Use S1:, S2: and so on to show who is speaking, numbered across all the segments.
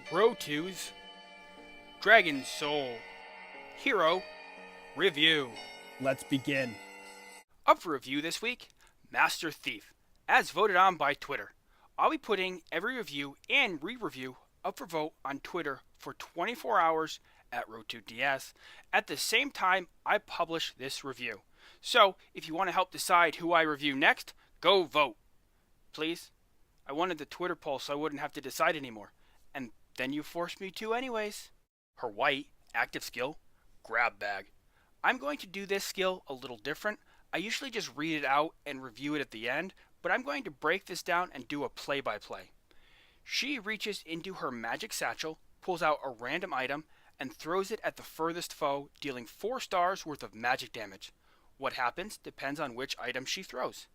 S1: Rotu's DragonSoul Hero Review.
S2: Let's begin.
S1: Up for review this week, Master Thief, as voted on by Twitter. I'll be putting every review and re-review up for vote on Twitter for 24 hours at Rotu.ds at the same time I publish this review. So, if you want to help decide who I review next, go vote. Please? I wanted the Twitter poll so I wouldn't have to decide anymore. And then you forced me to anyways. Her white, active skill, Grabbag. I'm going to do this skill a little different. I usually just read it out and review it at the end, but I'm going to break this down and do a play-by-play. She reaches into her magic satchel, pulls out a random item, and throws it at the furthest foe, dealing 4 stars worth of magic damage. What happens depends on which item she throws.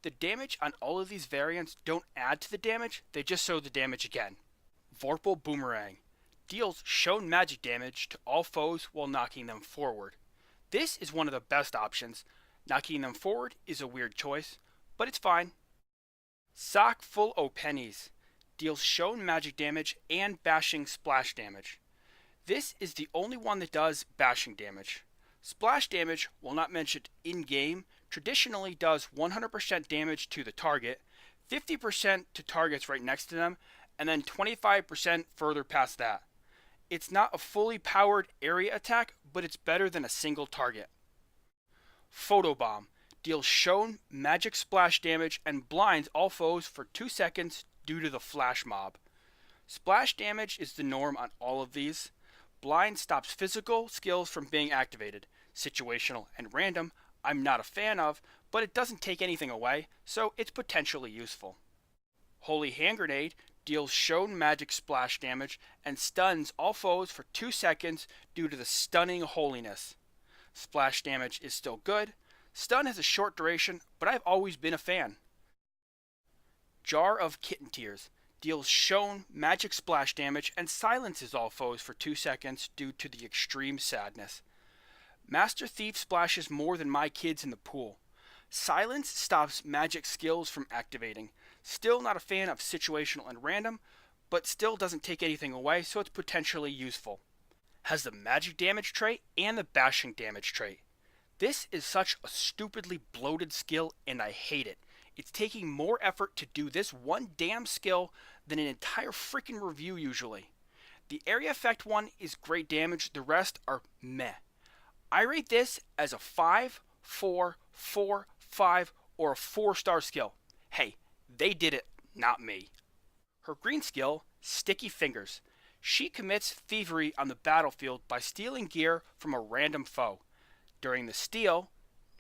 S1: The damage on all of these variants don't add to the damage, they just show the damage again. Vorpal Boomerang deals shown magic damage to all foes while knocking them forward. This is one of the best options. Knocking them forward is a weird choice, but it's fine. Sock Full o' Pennies deals shown magic damage and bashing splash damage. This is the only one that does bashing damage. Splash damage, while not mentioned in-game, traditionally does 100% damage to the target, 50% to targets right next to them, and then 25% further past that. It's not a fully powered area attack, but it's better than a single target. Photobomb deals shown magic splash damage and blinds all foes for 2 seconds due to the flash mob. Splash damage is the norm on all of these. Blind stops physical skills from being activated. Situational and random I'm not a fan of, but it doesn't take anything away, so it's potentially useful. Holy Hand Grenade deals shown magic splash damage and stuns all foes for 2 seconds due to the stunning holiness. Splash damage is still good. Stun has a short duration, but I've always been a fan. Jar of Kitten Tears deals shown magic splash damage and silences all foes for 2 seconds due to the extreme sadness. Master Thief splashes more than my kids in the pool. Silence stops magic skills from activating. Still not a fan of situational and random, but still doesn't take anything away, so it's potentially useful. Has the magic damage trait and the bashing damage trait. This is such a stupidly bloated skill and I hate it. It's taking more effort to do this one damn skill than an entire freaking review usually. The area effect one is great damage, the rest are meh. I rate this as a 5, 4, 4, 5, or a 4-star skill. Hey, they did it, not me. Her green skill, Sticky Fingers. She commits thievery on the battlefield by stealing gear from a random foe. During the steal,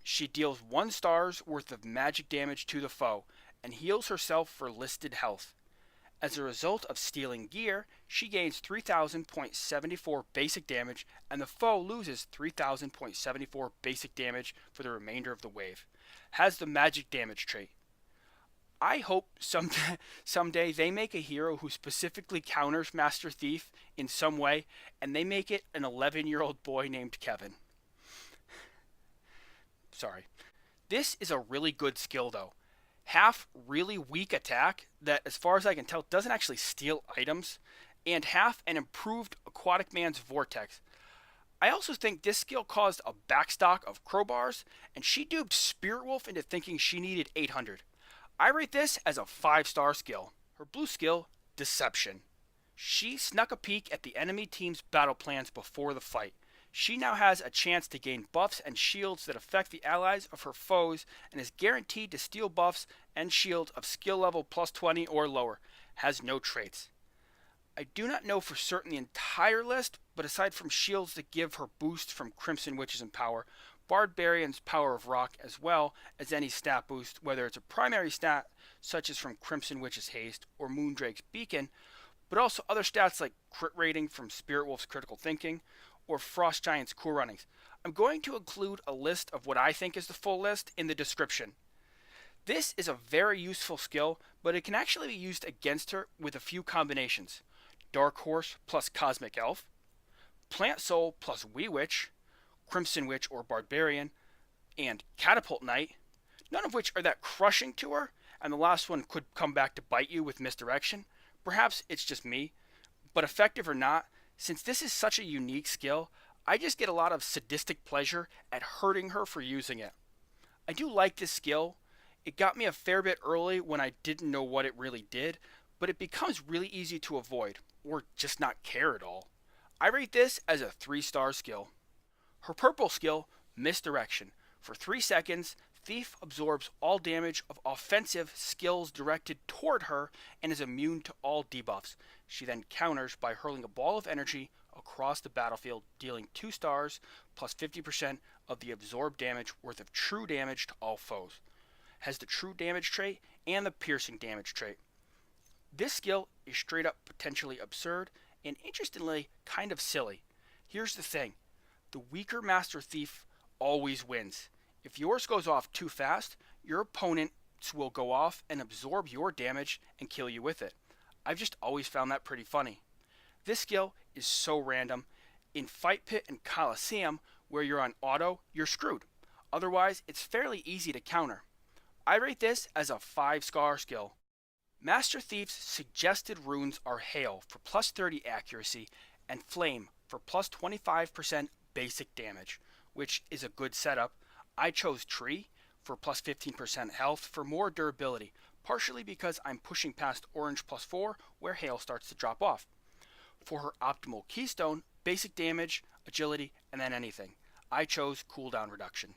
S1: she deals 1 star's worth of magic damage to the foe and heals herself for listed health. As a result of stealing gear, she gains 3000.74 basic damage and the foe loses 3000.74 basic damage for the remainder of the wave. Has the magic damage trait. I hope someday they make a hero who specifically counters Master Thief in some way and they make it an 11-year-old boy named Kevin. Sorry. This is a really good skill though. Half really weak attack that, as far as I can tell, doesn't actually steal items, and half an improved Aquatic Man's Vortex. I also think this skill caused a backstock of crowbars, and she duped Spirit Wolf into thinking she needed 800. I rate this as a 5-star skill. Her blue skill, Deception. She snuck a peek at the enemy team's battle plans before the fight. She now has a chance to gain buffs and shields that affect the allies of her foes and is guaranteed to steal buffs and shields of skill level plus 20 or lower. Has no traits. I do not know for certain the entire list, but aside from shields that give her boost from Crimson Witch's Empower, Barbarian's Power of Rock, as well as any stat boost, whether it's a primary stat such as from Crimson Witch's Haste or Moondrake's Beacon, but also other stats like crit rating from Spirit Wolf's Critical Thinking, or Frost Giant's Cool Runnings. I'm going to include a list of what I think is the full list in the description. This is a very useful skill, but it can actually be used against her with a few combinations. Dark Horse plus Cosmic Elf, Plant Soul plus Wee Witch, Crimson Witch or Barbarian, and Catapult Knight, none of which are that crushing to her, and the last one could come back to bite you with Misdirection. Perhaps it's just me, But effective or not, since this is such a unique skill, I just get a lot of sadistic pleasure at hurting her for using it. I do like this skill. It got me a fair bit early when I didn't know what it really did, but it becomes really easy to avoid, or just not care at all. I rate this as a 3-star skill. Her purple skill, Misdirection. For 3 seconds, Thief absorbs all damage of offensive skills directed toward her and is immune to all debuffs. She then counters by hurling a ball of energy across the battlefield, dealing 2 stars plus 50% of the absorbed damage worth of true damage to all foes. Has the true damage trait and the piercing damage trait. This skill is straight up potentially absurd and interestingly kind of silly. Here's the thing. The weaker Master Thief always wins. If yours goes off too fast, your opponents will go off and absorb your damage and kill you with it. I've just always found that pretty funny. This skill is so random. In Fight Pit and Coliseum, where you're on auto, you're screwed. Otherwise, it's fairly easy to counter. I rate this as a 5-star skill. Master Thief's suggested runes are Hail for plus 30 accuracy and Flame for plus 25% basic damage, which is a good setup. I chose Tree for plus 15% health for more durability, partially because I'm pushing past Orange plus 4 where Hail starts to drop off. For her optimal Keystone, basic damage, agility, and then anything, I chose cooldown reduction.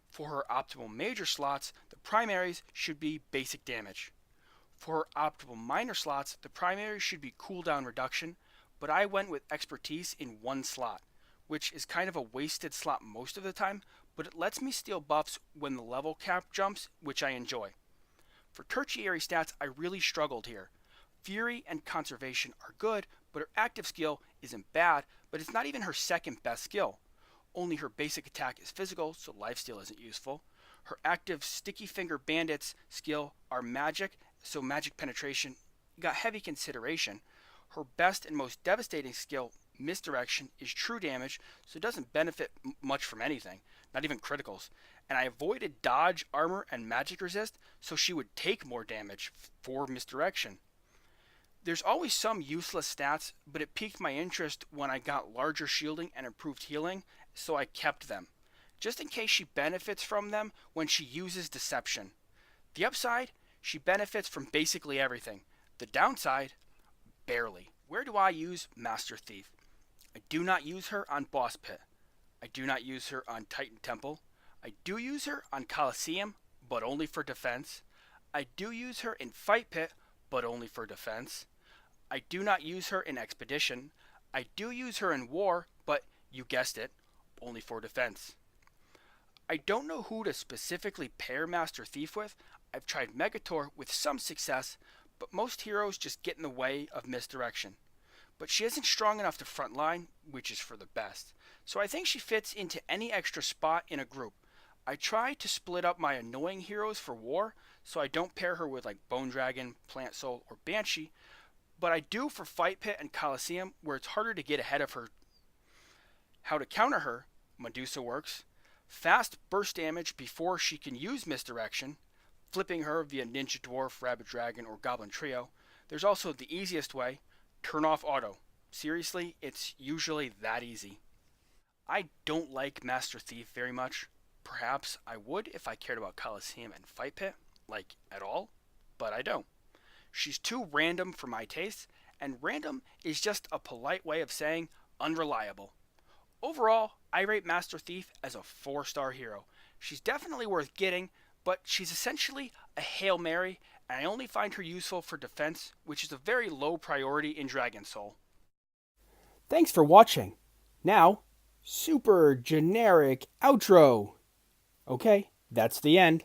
S1: For her optimal major slots, the primaries should be basic damage. For her optimal minor slots, the primary should be cooldown reduction, but I went with expertise in 1 slot, which is kind of a wasted slot most of the time, but it lets me steal buffs when the level cap jumps, which I enjoy. For tertiary stats, I really struggled here. Fury and Conservation are good, but her active skill isn't bad, but it's not even her second best skill. Only her basic attack is physical, so lifesteal isn't useful. Her active Sticky Finger Bandits skill are magic, so magic penetration got heavy consideration. Her best and most devastating skill, Misdirection, is true damage, so it doesn't benefit much from anything, not even criticals. And I avoided dodge, armor, and magic resist, so she would take more damage for Misdirection. There's always some useless stats, but it piqued my interest when I got larger shielding and improved healing, so I kept them, just in case she benefits from them when she uses Deception. The upside, she benefits from basically everything. The downside, barely. Where do I use Master Thief? I do not use her on Boss Pit. I do not use her on Titan Temple. I do use her on Coliseum, but only for defense. I do use her in Fight Pit, but only for defense. I do not use her in Expedition. I do use her in War, but, you guessed it, only for defense. I don't know who to specifically pair Master Thief with. I've tried Megator with some success, but most heroes just get in the way of Misdirection. But she isn't strong enough to frontline, which is for the best. So I think she fits into any extra spot in a group. I try to split up my annoying heroes for War, so I don't pair her with like Bone Dragon, Plant Soul, or Banshee, but I do for Fight Pit and Coliseum, where it's harder to get ahead of her. How to counter her, Medusa works. Fast burst damage before she can use Misdirection, flipping her via Ninja Dwarf, Rabbit Dragon, or Goblin Trio. There's also the easiest way, turn off auto. Seriously, it's usually that easy. I don't like Master Thief very much. Perhaps I would if I cared about Coliseum and Fight Pit, like at all, but I don't. She's too random for my taste, and random is just a polite way of saying unreliable. Overall, I rate Master Thief as a 4-star hero. She's definitely worth getting, but she's essentially a Hail Mary, and I only find her useful for defense, which is a very low priority in DragonSoul. Thanks for watching. Now, super generic outro. Okay, that's the end.